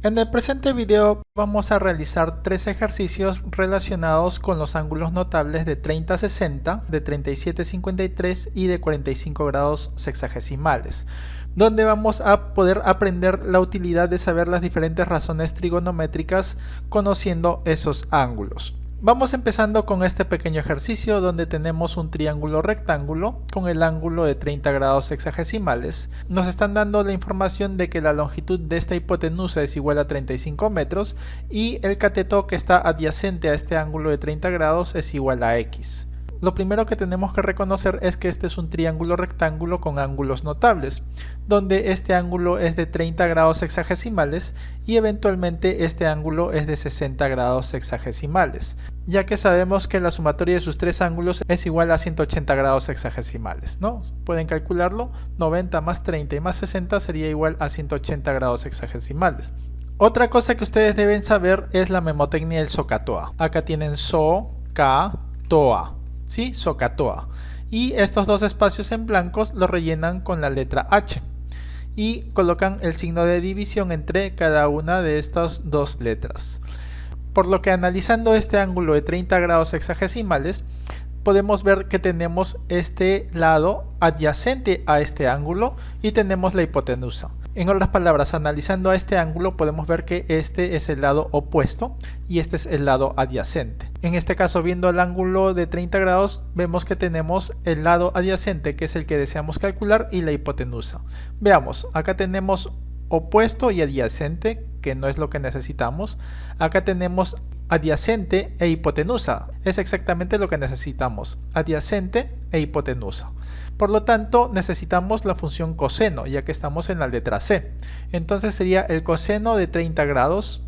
En el presente video vamos a realizar tres ejercicios relacionados con los ángulos notables de 30-60, de 37-53 y de 45 grados sexagesimales, donde vamos a poder aprender la utilidad de saber las diferentes razones trigonométricas conociendo esos ángulos. Vamos empezando con este pequeño ejercicio donde tenemos un triángulo rectángulo con el ángulo de 30 grados sexagesimales. Nos están dando la información de que la longitud de esta hipotenusa es igual a 35 metros y el cateto que está adyacente a este ángulo de 30 grados es igual a x. Lo primero que tenemos que reconocer es que este es un triángulo rectángulo con ángulos notables, donde este ángulo es de 30 grados sexagesimales y eventualmente este ángulo es de 60 grados sexagesimales, ya que sabemos que la sumatoria de sus tres ángulos es igual a 180 grados sexagesimales, ¿no? Pueden calcularlo, 90 más 30 y más 60 sería igual a 180 grados sexagesimales. Otra cosa que ustedes deben saber es la memotecnia del SOHCAHTOA. Acá tienen SO, K, TOA. ¿Sí? SOHCAHTOA. Y estos dos espacios en blancos los rellenan con la letra H y colocan el signo de división entre cada una de estas dos letras. Por lo que analizando este ángulo de 30 grados sexagesimales, podemos ver que tenemos este lado adyacente a este ángulo y tenemos la hipotenusa. En otras palabras, analizando a este ángulo podemos ver que este es el lado opuesto y este es el lado adyacente. En este caso, viendo el ángulo de 30 grados, vemos que tenemos el lado adyacente, que es el que deseamos calcular, y la hipotenusa. Veamos, acá tenemos opuesto y adyacente, que no es lo que necesitamos. Acá tenemos adyacente e hipotenusa, es exactamente lo que necesitamos, adyacente e hipotenusa. Por lo tanto, necesitamos la función coseno, ya que estamos en la letra C. Entonces sería el coseno de 30 grados,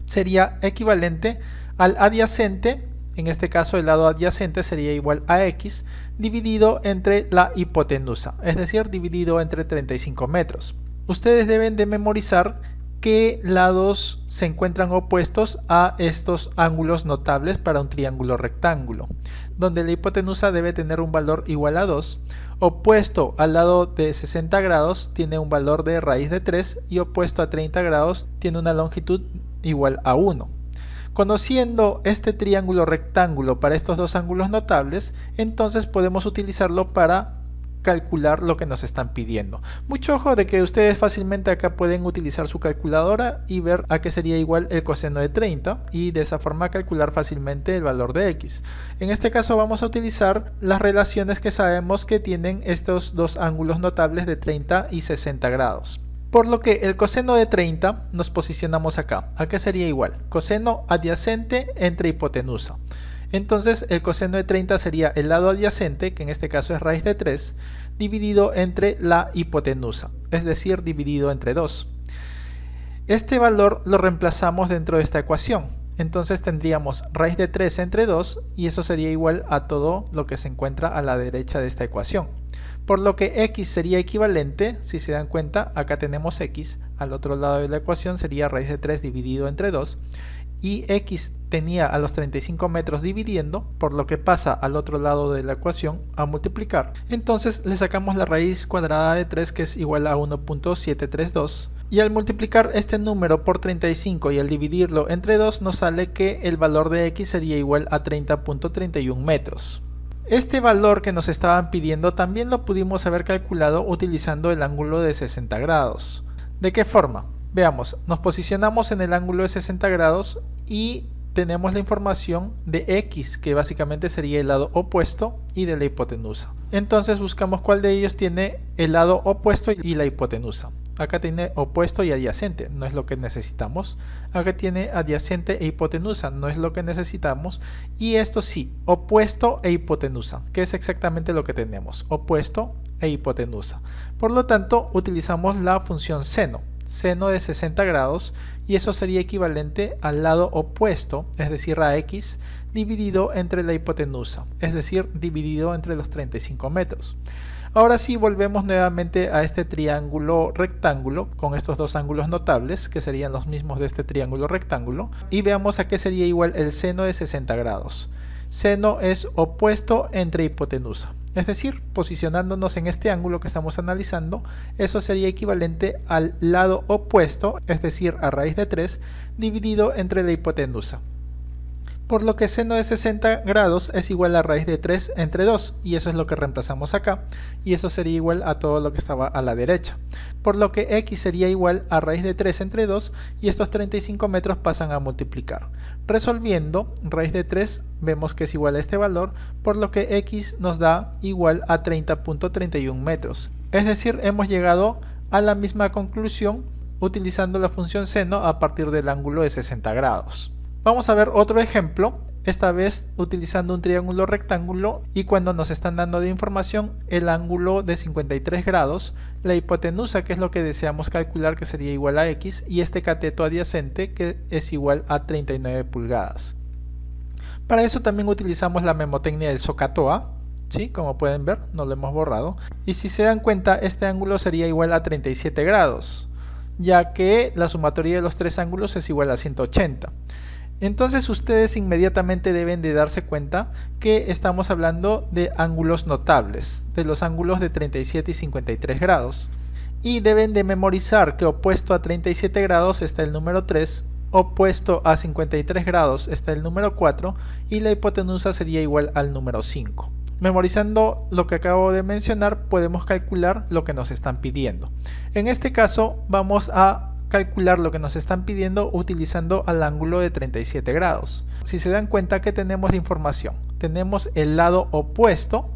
sería equivalente al adyacente, en este caso el lado adyacente sería igual a x, dividido entre la hipotenusa, es decir, dividido entre 35 metros. Ustedes deben de memorizar qué lados se encuentran opuestos a estos ángulos notables para un triángulo rectángulo, donde la hipotenusa debe tener un valor igual a 2, opuesto al lado de 60 grados tiene un valor de raíz de 3 y opuesto a 30 grados tiene una longitud igual a 1. Conociendo este triángulo rectángulo para estos dos ángulos notables, entonces podemos utilizarlo para calcular lo que nos están pidiendo. Mucho ojo de que ustedes fácilmente acá pueden utilizar su calculadora y ver a qué sería igual el coseno de 30 y de esa forma calcular fácilmente el valor de x. En este caso vamos a utilizar las relaciones que sabemos que tienen estos dos ángulos notables de 30 y 60 grados. Por lo que el coseno de 30 nos posicionamos acá. ¿A qué sería igual? Coseno adyacente entre hipotenusa. Entonces el coseno de 30 sería el lado adyacente, que en este caso es raíz de 3, dividido entre la hipotenusa, es decir, dividido entre 2. Este valor lo reemplazamos dentro de esta ecuación. Entonces tendríamos raíz de 3 entre 2 y eso sería igual a todo lo que se encuentra a la derecha de esta ecuación. Por lo que x sería equivalente, si se dan cuenta, acá tenemos x, al otro lado de la ecuación sería raíz de 3 dividido entre 2. Y x tenía a los 35 metros dividiendo, por lo que pasa al otro lado de la ecuación a multiplicar. Entonces le sacamos la raíz cuadrada de 3, que es igual a 1.732. Y al multiplicar este número por 35 y al dividirlo entre 2 nos sale que el valor de x sería igual a 30.31 metros. Este valor que nos estaban pidiendo también lo pudimos haber calculado utilizando el ángulo de 60 grados. ¿De qué forma? Veamos, nos posicionamos en el ángulo de 60 grados y tenemos la información de x, que básicamente sería el lado opuesto, y de la hipotenusa. Entonces buscamos cuál de ellos tiene el lado opuesto y la hipotenusa. Acá tiene opuesto y adyacente, no es lo que necesitamos. Acá tiene adyacente e hipotenusa, no es lo que necesitamos. Y esto sí, opuesto e hipotenusa, que es exactamente lo que tenemos, opuesto e hipotenusa. Por lo tanto, utilizamos la función seno. Seno de 60 grados y eso sería equivalente al lado opuesto, es decir a x, dividido entre la hipotenusa, es decir dividido entre los 35 metros. Ahora sí volvemos nuevamente a este triángulo rectángulo con estos dos ángulos notables que serían los mismos de este triángulo rectángulo y veamos a qué sería igual el seno de 60 grados. Seno es opuesto entre hipotenusa. Es decir, posicionándonos en este ángulo que estamos analizando, eso sería equivalente al lado opuesto, es decir, a raíz de 3, dividido entre la hipotenusa. Por lo que seno de 60 grados es igual a raíz de 3 entre 2, y eso es lo que reemplazamos acá, y eso sería igual a todo lo que estaba a la derecha. Por lo que x sería igual a raíz de 3 entre 2, y estos 35 metros pasan a multiplicar. Resolviendo, raíz de 3 vemos que es igual a este valor, por lo que x nos da igual a 30.31 metros. Es decir, hemos llegado a la misma conclusión utilizando la función seno a partir del ángulo de 60 grados. Vamos a ver otro ejemplo, esta vez utilizando un triángulo rectángulo y cuando nos están dando de información el ángulo de 53 grados, la hipotenusa, que es lo que deseamos calcular, que sería igual a x, y este cateto adyacente, que es igual a 39 pulgadas. Para eso también utilizamos la memotecnia del SOHCAHTOA, ¿sí? Como pueden ver, no lo hemos borrado, y si se dan cuenta este ángulo sería igual a 37 grados, ya que la sumatoria de los tres ángulos es igual a 180. Entonces ustedes inmediatamente deben de darse cuenta que estamos hablando de ángulos notables, de los ángulos de 37 y 53 grados. Y deben de memorizar que opuesto a 37 grados está el número 3, opuesto a 53 grados está el número 4 y la hipotenusa sería igual al número 5. Memorizando lo que acabo de mencionar podemos calcular lo que nos están pidiendo. En este caso vamos a calcular lo que nos están pidiendo utilizando al ángulo de 37 grados. Si se dan cuenta que tenemos de información, tenemos el lado opuesto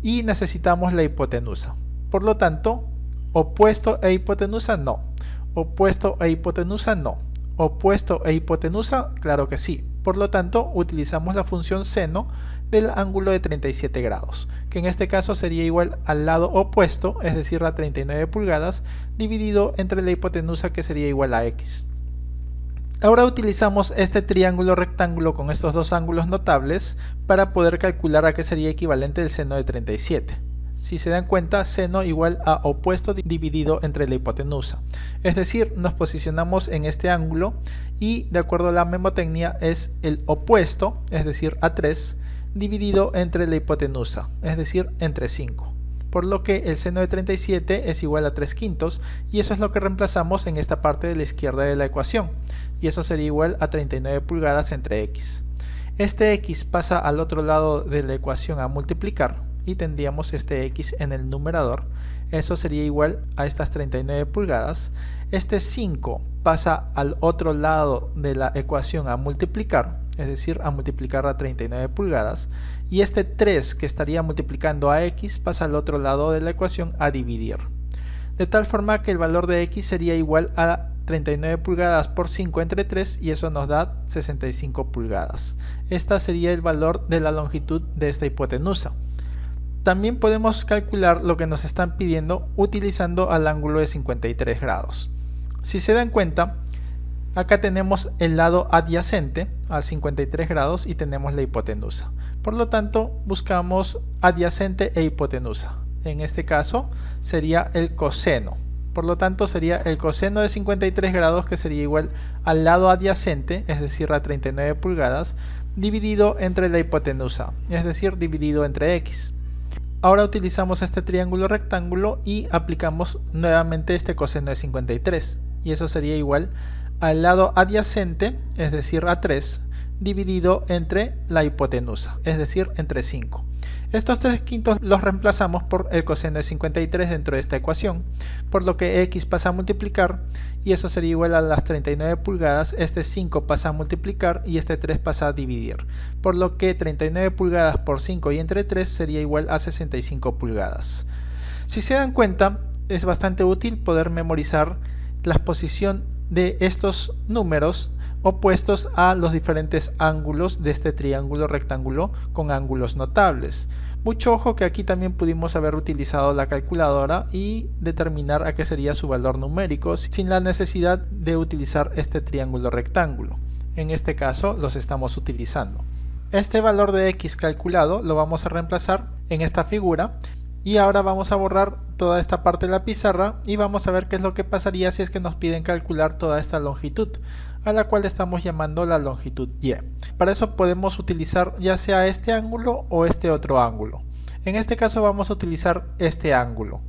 y necesitamos la hipotenusa. Por lo tanto, opuesto e hipotenusa no, opuesto e hipotenusa no, opuesto e hipotenusa claro que sí. Por lo tanto, utilizamos la función seno del ángulo de 37 grados, que en este caso sería igual al lado opuesto, es decir, a 39 pulgadas, dividido entre la hipotenusa, que sería igual a x. Ahora utilizamos este triángulo rectángulo con estos dos ángulos notables para poder calcular a qué sería equivalente el seno de 37. Si se dan cuenta, seno igual a opuesto dividido entre la hipotenusa. Es decir, nos posicionamos en este ángulo y de acuerdo a la memotecnia es el opuesto, es decir, a 3, dividido entre la hipotenusa, es decir, entre 5. Por lo que el seno de 37 es igual a 3/5 y eso es lo que reemplazamos en esta parte de la izquierda de la ecuación. Y eso sería igual a 39 pulgadas entre x. Este x pasa al otro lado de la ecuación a multiplicar y tendríamos este x en el numerador. Eso sería igual a estas 39 pulgadas. Este 5 pasa al otro lado de la ecuación a multiplicar, es decir, a multiplicar a 39 pulgadas. Y este 3 que estaría multiplicando a x pasa al otro lado de la ecuación a dividir. De tal forma que el valor de x sería igual a 39 pulgadas por 5 entre 3 y eso nos da 65 pulgadas. Este sería el valor de la longitud de esta hipotenusa. También podemos calcular lo que nos están pidiendo utilizando al ángulo de 53 grados. Si se dan cuenta, acá tenemos el lado adyacente a 53 grados y tenemos la hipotenusa. Por lo tanto, buscamos adyacente e hipotenusa. En este caso sería el coseno. Por lo tanto, sería el coseno de 53 grados, que sería igual al lado adyacente, es decir, a 39 pulgadas, dividido entre la hipotenusa, es decir, dividido entre x. Ahora utilizamos este triángulo rectángulo y aplicamos nuevamente este coseno de 53 y eso sería igual al lado adyacente, es decir, a 3, dividido entre la hipotenusa, es decir, entre 5. Estos 3/5 los reemplazamos por el coseno de 53 dentro de esta ecuación, por lo que x pasa a multiplicar y eso sería igual a las 39 pulgadas, este 5 pasa a multiplicar y este 3 pasa a dividir, por lo que 39 pulgadas por 5 y entre 3 sería igual a 65 pulgadas. Si se dan cuenta, es bastante útil poder memorizar la posición de estos números opuestos a los diferentes ángulos de este triángulo rectángulo con ángulos notables. Mucho ojo que aquí también pudimos haber utilizado la calculadora y determinar a qué sería su valor numérico sin la necesidad de utilizar este triángulo rectángulo. En este caso los estamos utilizando. Este valor de x calculado lo vamos a reemplazar en esta figura. Y ahora vamos a borrar toda esta parte de la pizarra y vamos a ver qué es lo que pasaría si es que nos piden calcular toda esta longitud, a la cual estamos llamando la longitud y. Para eso podemos utilizar ya sea este ángulo o este otro ángulo. En este caso vamos a utilizar este ángulo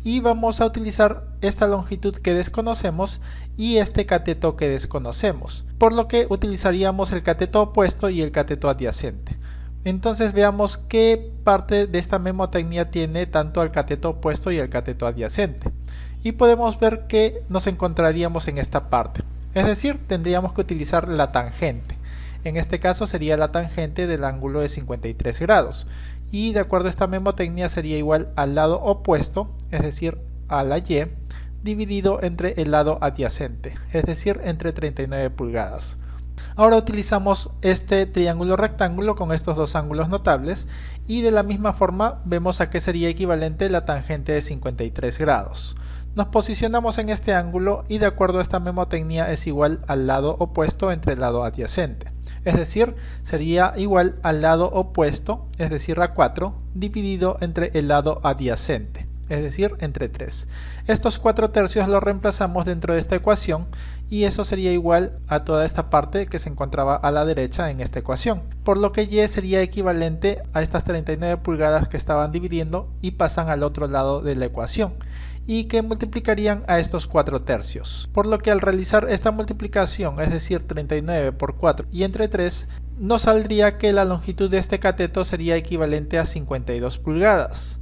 y vamos a utilizar esta longitud que desconocemos y este cateto que desconocemos, por lo que utilizaríamos el cateto opuesto y el cateto adyacente. Entonces veamos qué parte de esta memotecnia tiene tanto el cateto opuesto y el cateto adyacente, y podemos ver que nos encontraríamos en esta parte, es decir, tendríamos que utilizar la tangente. En este caso sería la tangente del ángulo de 53 grados y de acuerdo a esta memotecnia sería igual al lado opuesto, es decir, a la Y, dividido entre el lado adyacente, es decir, entre 39 pulgadas. Ahora utilizamos este triángulo rectángulo con estos dos ángulos notables y de la misma forma vemos a qué sería equivalente la tangente de 53 grados. Nos posicionamos en este ángulo y de acuerdo a esta memotecnia es igual al lado opuesto entre el lado adyacente. Es decir, sería igual al lado opuesto, es decir a 4, dividido entre el lado adyacente, es decir, entre 3. Estos 4 tercios los reemplazamos dentro de esta ecuación y eso sería igual a toda esta parte que se encontraba a la derecha en esta ecuación. Por lo que Y sería equivalente a estas 39 pulgadas que estaban dividiendo y pasan al otro lado de la ecuación, y que multiplicarían a estos 4 tercios. Por lo que al realizar esta multiplicación, es decir 39 por 4 y entre 3, nos saldría que la longitud de este cateto sería equivalente a 52 pulgadas.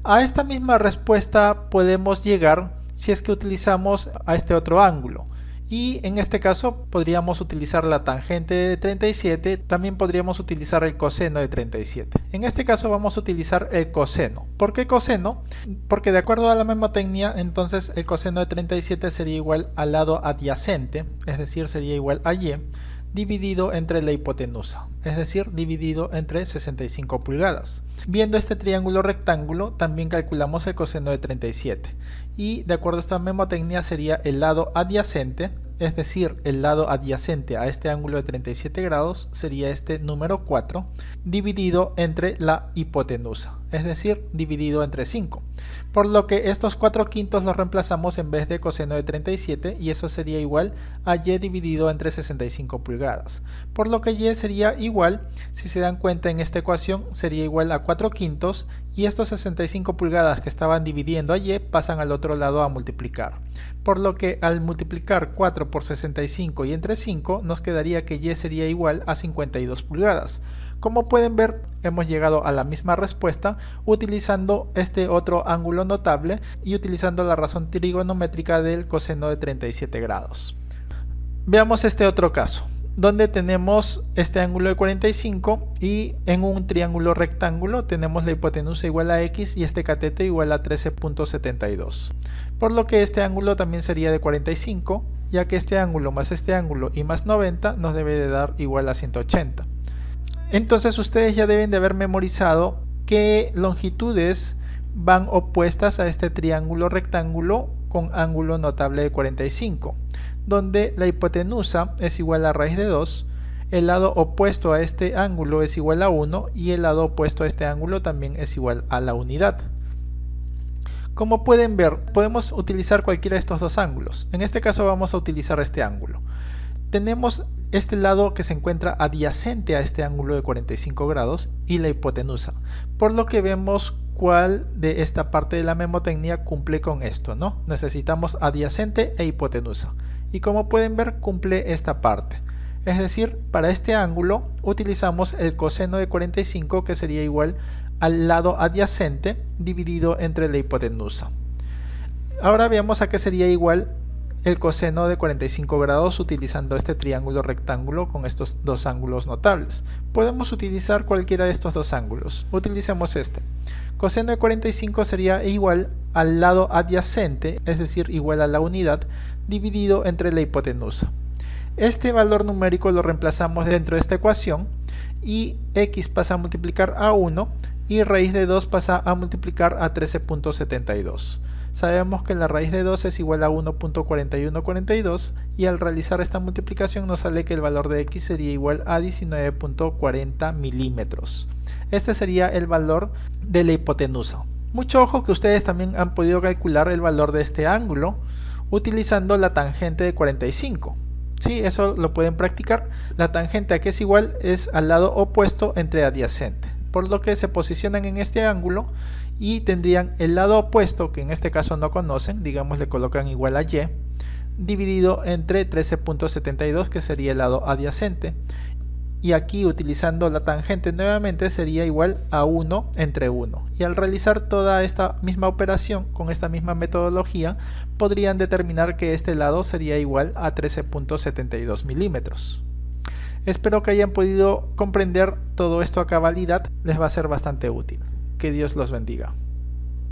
A esta misma respuesta podemos llegar si es que utilizamos a este otro ángulo. Y en este caso podríamos utilizar la tangente de 37, también podríamos utilizar el coseno de 37. En este caso vamos a utilizar el coseno. ¿Por qué coseno? Porque de acuerdo a la memotecnia, entonces el coseno de 37 sería igual al lado adyacente, es decir, sería igual a Y, dividido entre la hipotenusa, es decir, dividido entre 65 pulgadas. Viendo este triángulo rectángulo, también calculamos el coseno de 37 y de acuerdo a esta memotecnia sería el lado adyacente, es decir, el lado adyacente a este ángulo de 37 grados sería este número 4, dividido entre la hipotenusa, es decir, dividido entre 5. Por lo que estos 4/5 los reemplazamos en vez de coseno de 37 y eso sería igual a Y dividido entre 65 pulgadas. Por lo que Y sería igual, si se dan cuenta en esta ecuación, sería igual a 4/5 y estos 65 pulgadas que estaban dividiendo a Y pasan al otro lado a multiplicar. Por lo que al multiplicar 4 por 65 y entre 5 nos quedaría que Y sería igual a 52 pulgadas. Como pueden ver, hemos llegado a la misma respuesta utilizando este otro ángulo notable y utilizando la razón trigonométrica del coseno de 37 grados. Veamos este otro caso, donde tenemos este ángulo de 45 y en un triángulo rectángulo tenemos la hipotenusa igual a X y este cateto igual a 13.72. Por lo que este ángulo también sería de 45, ya que este ángulo más este ángulo y más 90 nos debe de dar igual a 180. Entonces ustedes ya deben de haber memorizado qué longitudes van opuestas a este triángulo rectángulo con ángulo notable de 45, donde la hipotenusa es igual a raíz de 2, el lado opuesto a este ángulo es igual a 1 y el lado opuesto a este ángulo también es igual a la unidad. Como pueden ver, podemos utilizar cualquiera de estos dos ángulos. En este caso vamos a utilizar este ángulo. Tenemos este lado que se encuentra adyacente a este ángulo de 45 grados y la hipotenusa, por lo que vemos cuál de esta parte de la memotecnia cumple con esto, ¿no? Necesitamos adyacente e hipotenusa y como pueden ver cumple esta parte. Es decir, para este ángulo utilizamos el coseno de 45 que sería igual al lado adyacente dividido entre la hipotenusa. Ahora veamos a qué sería igual el coseno de 45 grados utilizando este triángulo rectángulo con estos dos ángulos notables. Podemos utilizar cualquiera de estos dos ángulos. Utilicemos este. Coseno de 45 sería igual al lado adyacente, es decir, igual a la unidad, dividido entre la hipotenusa. Este valor numérico lo reemplazamos dentro de esta ecuación y x pasa a multiplicar a 1 y raíz de 2 pasa a multiplicar a 13.72. Sabemos que la raíz de 2 es igual a 1.4142 y al realizar esta multiplicación nos sale que el valor de x sería igual a 19.40 milímetros. Este sería el valor de la hipotenusa. Mucho ojo que ustedes también han podido calcular el valor de este ángulo utilizando la tangente de 45. Sí, eso lo pueden practicar. La tangente a que es igual es al lado opuesto entre adyacente. por lo que se posicionan en este ángulo y tendrían el lado opuesto, que en este caso no conocen, digamos le colocan igual a y, dividido entre 13.72, que sería el lado adyacente, y aquí utilizando la tangente nuevamente sería igual a 1 entre 1, y al realizar toda esta misma operación con esta misma metodología podrían determinar que este lado sería igual a 13.72 milímetros. Espero que hayan podido comprender todo esto a cabalidad, les va a ser bastante útil. Que Dios los bendiga.